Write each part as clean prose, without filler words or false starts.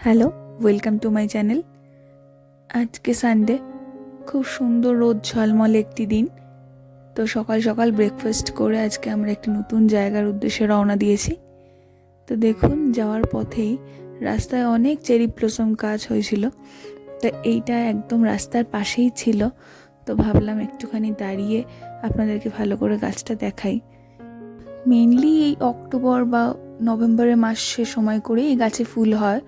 Hello, welcome to my channel. আজকে Sunday, খুব সুন্দর রোদ ঝলমলে একটি দিন। তো সকাল সকাল ব্রেকফাস্ট করে আজকে আমরা একটি নতুন জায়গার উদ্দেশ্যে রওনা দিয়েছি। তো দেখুন, যাওয়ার পথেই রাস্তায় অনেক চেরি ব্লসম গাছ হয়েছিল। তো এইটা একদম রাস্তার পাশেই ছিল। তো ভাবলাম একটুখানি দাঁড়িয়ে আপনাদেরকে ভালো করে গাছটা দেখাই। মেনলি এই অক্টোবর বা নভেম্বরের মাসে সময় করে এই গাছে ফুল হয়।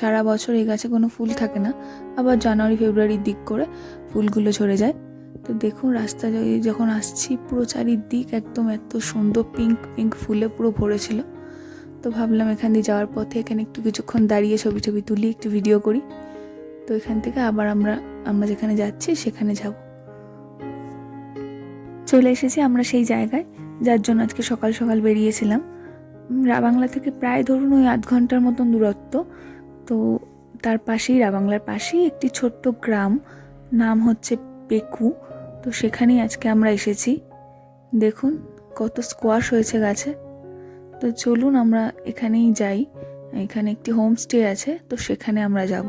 সারা বছর এই গাছে কোনো ফুল থাকে না, আবার জানুয়ারি ফেব্রুয়ারির দিক করে ফুলগুলো ঝরে যায়। তো দেখুন, রাস্তা যখন আসছি পুরো চারিদিক একদম এত সুন্দর পিঙ্ক পিঙ্ক ফুলে পুরো ভরেছিল। তো ভাবলাম এখান দিয়ে যাওয়ার পথে এখানে একটু কিছুক্ষণ দাঁড়িয়ে ছবি তুলি, একটু ভিডিও করি। তো এখান থেকে আবার আমরা যেখানে যাচ্ছি সেখানে যাব। চলে এসেছি আমরা সেই জায়গায় যার জন্য আজকে সকাল সকাল বেরিয়েছিলাম। রাবাংলা থেকে প্রায় ধরুন ওই 8 ঘন্টার মতন দূরত্ব। তো তার পাশেই, রাবাংলার পাশেই একটি ছোট্ট গ্রাম, নাম হচ্ছে পেকু। তো সেখানেই আজকে আমরা এসেছি। দেখুন কত স্কোয়াশ হয়েছে গাছে। তো চলুন আমরা এখানেই যাই। এখানে একটি হোমস্টে আছে, তো সেখানে আমরা যাব।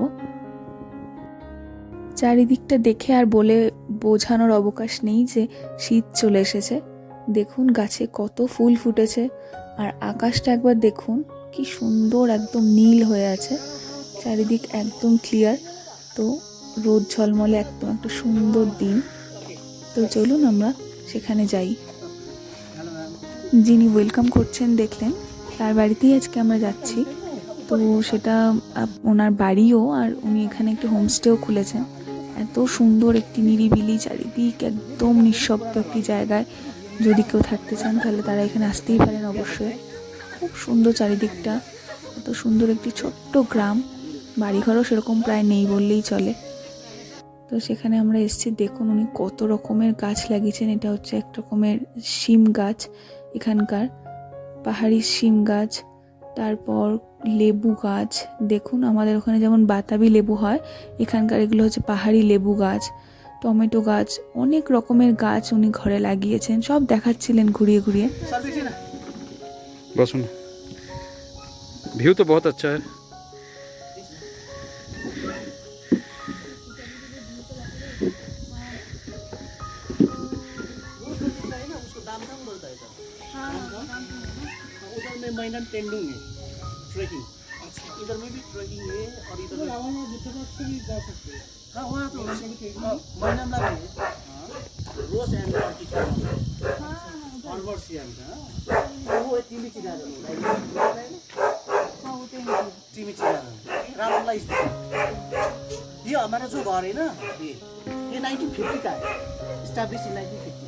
চারিদিকটা দেখে আর বলে বোঝানোর অবকাশ নেই যে শীত চলে এসেছে। দেখুন গাছে কত ফুল ফুটেছে, আর আকাশটা একবার দেখুন কি সুন্দর, একদম নীল হয়ে আছে, চারিদিক একদম ক্লিয়ার। তো রোদ ঝলমলে একদম একটা সুন্দর দিন। তো চলুন আমরা সেখানে যাই। যিনি ওয়েলকাম করছেন দেখলেন, তার বাড়িতেই আজকে আমরা যাচ্ছি। তো সেটা ওনার বাড়িও, আর উনি এখানে একটি হোমস্টেও খুলেছেন। এত সুন্দর একটি নিরিবিলি, চারিদিক একদম নিঃশব্দ একটি জায়গায় যদি কেউ থাকতে চান তাহলে তারা এখানে আসতেই পারেন অবশ্যই। খুব সুন্দর চারিদিকটা, এত সুন্দর একটি ছোট্ট গ্রাম। বাড়িঘরও সেরকম প্রায় নেই বললেই চলে। তো সেখানে আমরা এসেছি। দেখুন উনি কত রকমের গাছ লাগিয়েছেন। এটা হচ্ছে এক রকমের শিম গাছ, এখানকার পাহাড়ি শিম গাছ। তারপর লেবু গাছ, দেখুন আমাদের ওখানে যেমন বাতাবি লেবু হয়, এখানকার এগুলো হচ্ছে পাহাড়ি লেবু গাছ। টমেটো গাছ, অনেক রকমের গাছ উনি ঘরে লাগিয়েছেন। সব দেখাচ্ছিলেন ঘুরিয়ে ঘুরিয়ে। बसुन व्यू तो बहुत अच्छा है। उधर में मैदान टेंडिंग है, ट्रैकिंग। इधर में भी ट्रैकिंग है और इधर में रावंगला बुद्धघाट से भी जा सकते हैं। हाँ, वहाँ तो मैदान लगे रोज एंड ऑनवर्ड सियाम का वो चिमी चिरा चिमी चिरा रावंगला स्थित। ये हमारा जो घर है ना, ये 1950 का है, स्टैब्लिश इन 1950।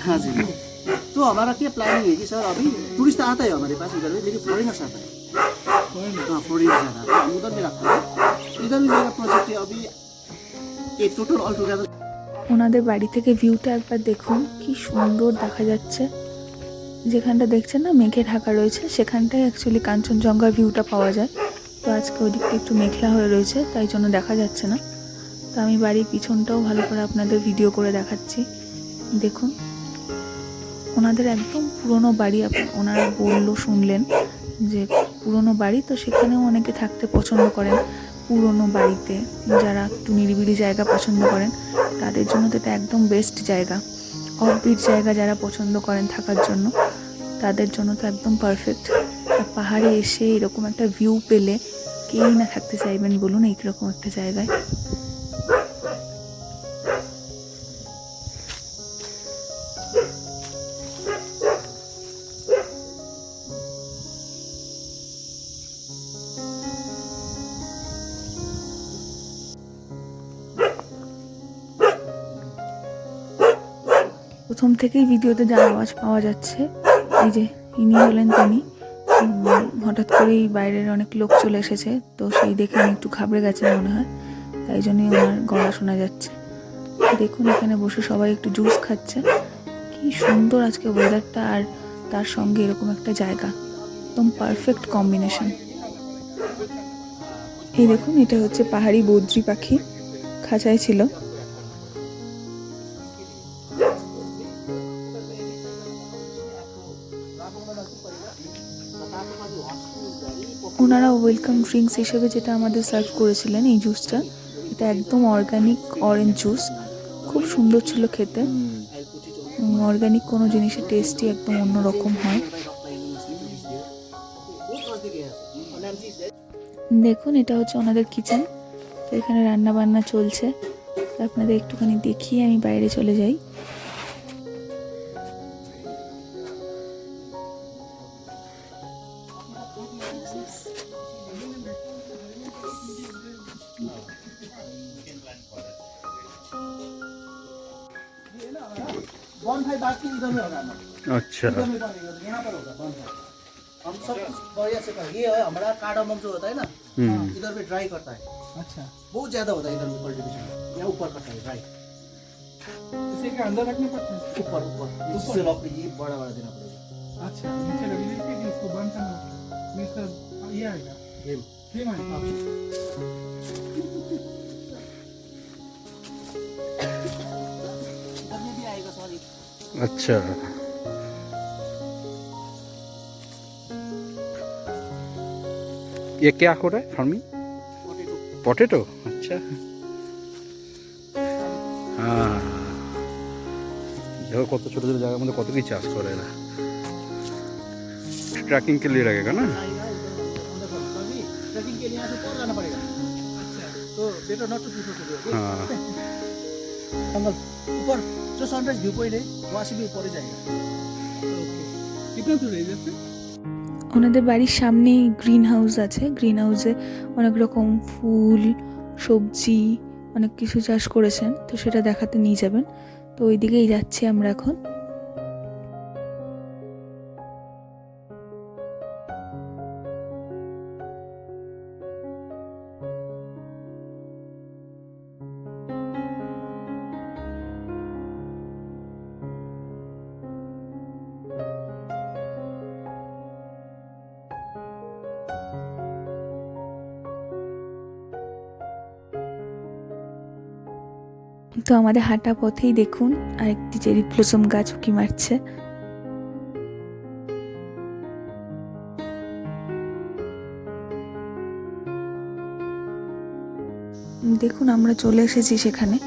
हाँ जी। तो हमारा क्या प्लानिंग है कि सर, अभी टूरिस्ट आता है हमारे पास इधर में, लेकिन फॉरेनर्स आता है। हाँ, फॉरेनर्स आता है, हम उधर में रखते हैं। इधर भी मेरा प्रोजेक्ट है अभी, ये टोटल ऑल टुगेदर। ওনাদের বাড়ি থেকে ভিউটা একবার দেখুন, কি সুন্দর দেখা যাচ্ছে। যেখানটা দেখছেন না মেঘে ঢাকা রয়েছে, সেখানটাই অ্যাকচুয়ালি কাঞ্চনজঙ্ঘার ভিউটা পাওয়া যায়। তো আজকে ওদিকটা একটু মেঘলা হয়ে রয়েছে, তাই জন্য দেখা যাচ্ছে না। তো আমি বাড়ির পিছনটাও ভালো করে আপনাদের ভিডিও করে দেখাচ্ছি। দেখুন ওনাদের একদম পুরনো বাড়ি, ওনারা শুনলেন যে পুরনো বাড়ি। তো সেখানেও অনেকে থাকতে পছন্দ করেন পুরনো বাড়িতে। যারা একটু নিরিবিলি জায়গা পছন্দ করেন তাদের জন্য তো এটা একদম বেস্ট জায়গা। অফবিট জায়গা যারা পছন্দ করেন থাকার জন্য, তাদের জন্য তো একদম পারফেক্ট। আর পাহাড়ে এসে এরকম একটা ভিউ পেলে কেউই না থাকতে চাইবেন বলুন এইরকম একটা জায়গায়। প্রথম থেকেই ভিডিওতে যা আওয়াজ পাওয়া যাচ্ছে, এই যে ইনি হলেন তিনি। হঠাৎ করেই বাইরের অনেক লোক চলে এসেছে, তো সেই দেখে আমি একটু ঘাবড়ে গেছে মনে হয়, তাই জন্যই ওনার গলা শোনা যাচ্ছে। দেখুন এখানে বসে সবাই একটু জুস খাচ্ছে। কি সুন্দর আজকে ওয়েদারটা, আর তার সঙ্গে এরকম একটা জায়গা, একদম পারফেক্ট কম্বিনেশন। এই দেখুন, এটা হচ্ছে পাহাড়ি বদ্রি পাখি, খাঁচায় ছিল। ওনারা ওয়েলকাম ড্রিঙ্কস হিসেবে যেটা আমাদের সার্ভ করেছিলেন এই জুসটা, এটা একদম অর্গানিক অরেঞ্জ জুস, খুব সুন্দর ছিল খেতে। অর্গানিক কোনো জিনিসের টেস্টই একদম অন্যরকম হয়। দেখুন এটা হচ্ছে ওনাদের কিচেন, তো এখানে রান্না বান্না চলছে। আপনাদের একটুখানি দেখিয়ে আমি বাইরে চলে যাই। bonfire बात की इधर में होगा ना, अच्छा इधर में बनेगा, यहाँ पर होगा bonfire। हम सब कुछ बढ़िया से कर, ये है हमारा कार्डमम जो होता है ना, इधर पे ड्राई करता है। अच्छा, बहुत ज्यादा होता है इधर में कल्टीवेशन, यहाँ ऊपर करता है ड्राई। इसे क्या अंदर रखना पड़ता है? ऊपर ऊपर इससे लॉक ये बड़ा बड़ा देना पड़ेगा। अच्छा, नीचे रख दीजिए कि इसको बंद करना होगा, मिस्टर ये आएगा गेम आएगा। अच्छा, ये क्या हो रहा है फार्मिंग? पोटैटो। अच्छा हाँ, देखो কত ছোট ছোট জায়গার মধ্যে কত কি চাষ করে এরা। ट्रैकिंग के लिए रहेगा ना? ट्रैकिंग के लिए यहाँ से ऊपर जाना पड़ेगा। अच्छा, तो better not to prefer to do. हाँ, जंगल ऊपर जो सनराइज व्यू पॉइंट है वहाँ से भी ऊपर ही जाएगा। ओके, कितना दूर है इधर से? ওনাদের বাড়ির সামনেই গ্রিন হাউস আছে। গ্রিন হাউসে অনেক রকম ফুল, সবজি, অনেক কিছু চাষ করেছেন, তো সেটা দেখাতে নিয়ে যাবেন। তো ওই দিকেই যাচ্ছি আমরা এখন। তো আমাদের হাঁটা পথেই দেখুন আরেকটি চেরি ব্লসম গাছ উঁকি মারছে। দেখুন আমরা চলে এসেছি সেখানে,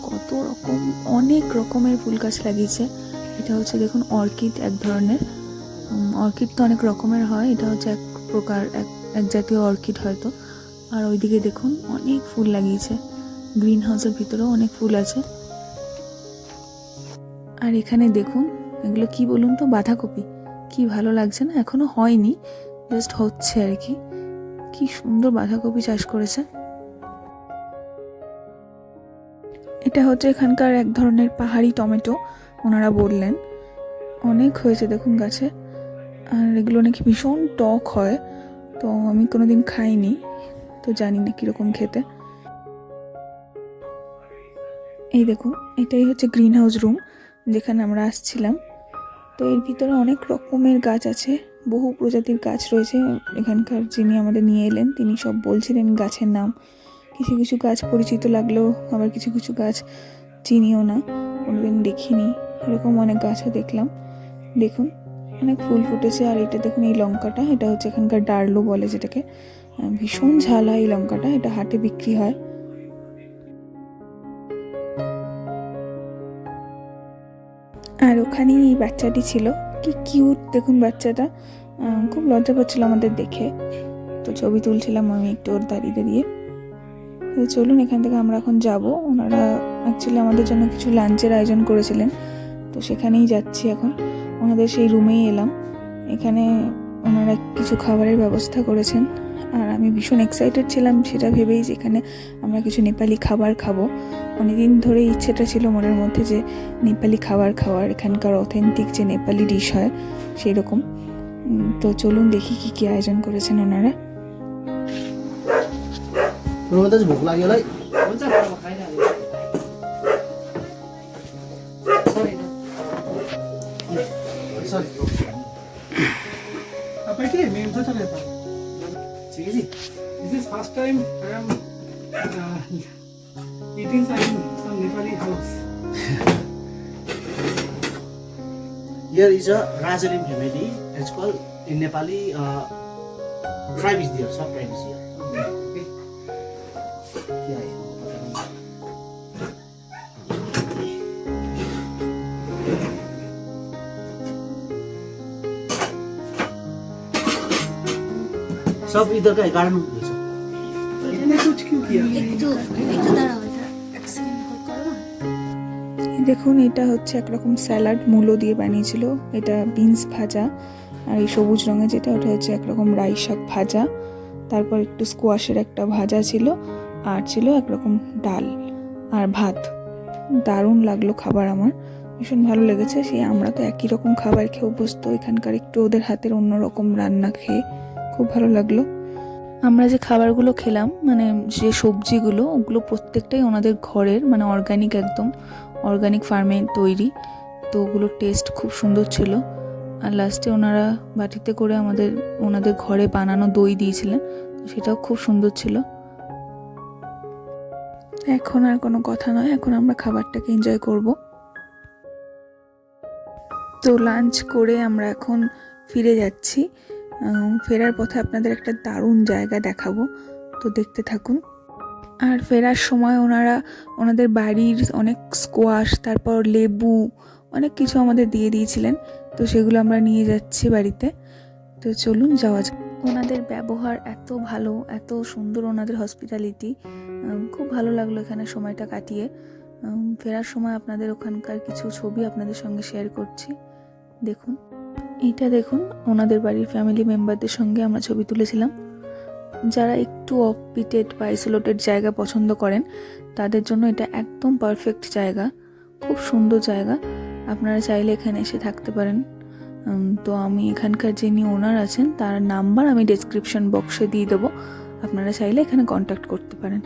কত রকম অনেক রকমের ফুল গাছ লাগিয়েছে। এটা হচ্ছে দেখুন অর্কিড, এক ধরনের অর্কিড তো অনেক রকমের হয়, এটা হচ্ছে এক প্রকার এক জাতীয় অর্কিড হয়তো। আর ওইদিকে দেখুন অনেক ফুল লাগিয়েছে, গ্রিন হাউসের ভিতরেও অনেক ফুল আছে। আর এখানে দেখুন এগুলো কি বলুন তো, বাঁধাকপি। কি ভালো লাগছে না, এখনো হয়নি, জাস্ট হচ্ছে আর কি। কি সুন্দর বাঁধাকপি চাষ করেছে। এটা হচ্ছে এখানকার এক ধরনের পাহাড়ি টমেটো, ওনারা বললেন। অনেক হয়েছে দেখুন গাছে, আর এগুলো নাকি ভীষণ টক হয়, তো আমি কোনোদিন খাইনি, তো জানি না কীরকম খেতে। এই দেখুন এটাই হচ্ছে গ্রিন হাউস রুম যেখানে আমরা আসছিলাম। তো এর ভিতরে অনেক রকমের গাছ আছে, বহু প্রজাতির গাছ রয়েছে। এখানকার যিনি আমাদের নিয়ে এলেন তিনি সব বলছিলেন গাছের নাম। কিছু কিছু গাছ পরিচিত লাগলেও আবার কিছু কিছু গাছ চিনিও না, কোনোদিন দেখিনি। এরকম অনেক গাছও দেখলাম। দেখুন অনেক ফুল ফুটেছে। আর এটা দেখুন এই লঙ্কাটা, এটা হচ্ছে এখানকার ডার্লো বলে যেটাকে, ভীষণ ঝাল হয় এই লঙ্কাটা, এটা হাটে বিক্রি হয়। আর ওখানেই এই বাচ্চাটি ছিল, কি কিউট দেখুন বাচ্চাটা, খুব লজ্জা পাচ্ছিল আমাদের দেখে। তো ছবি তুলছিলাম আমি একটু ওর দাঁড়িয়ে দাঁড়িয়ে। তো চলুন এখান থেকে আমরা এখন যাব। ওনারা অ্যাকচুয়ালি আমাদের জন্য কিছু লাঞ্চের আয়োজন করেছিলেন, তো সেখানেই যাচ্ছি এখন। ওনাদের সেই রুমেই এলাম, এখানে ওনারা কিছু খাবারের ব্যবস্থা করেছেন। আর আমি ভীষণ এক্সাইটেড ছিলাম সেটা ভেবেই যে এখানে আমরা কিছু নেপালি খাবার খাবো। অনেকদিন ধরে ইচ্ছেটা ছিল মনের মধ্যে যে নেপালি খাবার খাওয়ার, এখানকার অথেন্টিক যে নেপালি ডিশ হয় সেই রকম। তো চলুন দেখি কি কি আয়োজন করেছেন ওনারা। भोक लाग्यो होला है, हुन्छ म खाइहाल्छु। सरी तपाईँ के मेन चाहिँ चले त ठीक है जी। This is first time I am eating some Nepali house. Here is a Rajalim family. It's called In Nepali, tribe is there, sub tribe is here. Okay. Yeah, yeah. सब इधर का गार्डन है सब। इतने कुछ क्यों किया? এই দেখুন, এটা হচ্ছে একরকম স্যালাড মূলো দিয়ে বানিয়েছিল। এটা বিনস ভাজা, আর এই সবুজ রঙের যেটা ওটা হচ্ছে একরকম রাই শাক ভাজা। তারপর একটু স্কোয়াশের একটা ভাজা ছিল, আর ছিল একরকম ডাল আর ভাত। দারুণ লাগলো খাবার, আমার ভীষণ ভালো লেগেছে। সেই আমরা তো একই রকম খাবার খেয়ে অভ্যস্ত, এখানকার একটু ওদের হাতের অন্যরকম রান্না খেয়ে খুব ভালো লাগলো। আমরা যে খাবারগুলো খেলাম, মানে যে সবজিগুলো, ওগুলো প্রত্যেকটাই ওনাদের ঘরের, মানে অর্গানিক, একদম অর্গানিক ফার্মে তৈরি। তো ওগুলোর টেস্ট খুব সুন্দর ছিল। আর লাস্টে ওনারা বাটিতে করে ওনাদের ঘরে বানানো দই দিয়েছিলেন, তো সেটাও খুব সুন্দর ছিল। এখন আর কোনো কথা নয়, এখন আমরা খাবারটাকে এনজয় করব। তো লাঞ্চ করে আমরা এখন ফিরে যাচ্ছি। ফেরার পথে আপনাদের একটা দারুণ জায়গা দেখাবো, তো দেখতে থাকুন। আর ফেরার সময় ওনাদের বাড়ির অনেক স্কোয়াশ, তারপর লেবু, অনেক কিছু আমাদের দিয়ে দিয়েছিলেন। তো সেগুলো আমরা নিয়ে যাচ্ছি বাড়িতে। তো চলুন যাওয়া যাক। ওনাদের ব্যবহার এত ভালো, এত সুন্দর ওনাদের হসপিটালিটি, খুব ভালো লাগলো এখানে সময়টা কাটিয়ে। ফেরার সময় আপনাদের ওখানকার কিছু ছবি আপনাদের সঙ্গে শেয়ার করছি, দেখুন। এটা দেখুন, ওনাদের বাড়ির ফ্যামিলি মেম্বারদের সঙ্গে আমরা ছবি তুলেছিলাম। যারা একটু অফবিটেড বা আইসোলেটেড জায়গা পছন্দ করেন, তাদের জন্য এটা একদম পারফেক্ট জায়গা, খুব সুন্দর জায়গা। আপনারা চাইলে এখানে এসে থাকতে পারেন। তো আমি এখানকার যিনি ওনার আছেন তার নাম্বার আমি ডেসক্রিপশন বক্সে দিয়ে দেবো, আপনারা চাইলে এখানে কন্ট্যাক্ট করতে পারেন।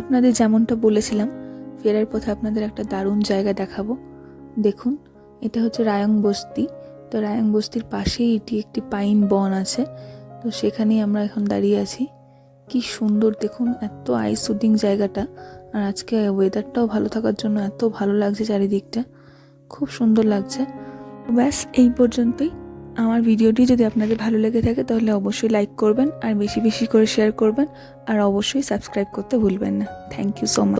আপনাদের যেমনটা বলেছিলাম, ফেরার পথে আপনাদের একটা দারুণ জায়গা দেখাবো। দেখুন, এটা হচ্ছে রায়ং বস্তি। তো রায়ং বস্তির পাশেই এটি একটি পাইন বন আছে, তো সেখানেই আমরা এখন দাঁড়িয়ে আছি। কি সুন্দর দেখুন, এত আই শুটিং জায়গাটা। আর আজকে ওয়েদারটাও ভালো থাকার জন্য এত ভালো লাগছে, চারিদিকটা খুব সুন্দর লাগছে। ব্যাস এই পর্যন্তই। আমার ভিডিওটি যদি আপনাদের ভালো লেগে থাকে তাহলে অবশ্যই লাইক করবেন, আর বেশি বেশি করে শেয়ার করবেন, আর অবশ্যই সাবস্ক্রাইব করতে ভুলবেন না। Thank you so much.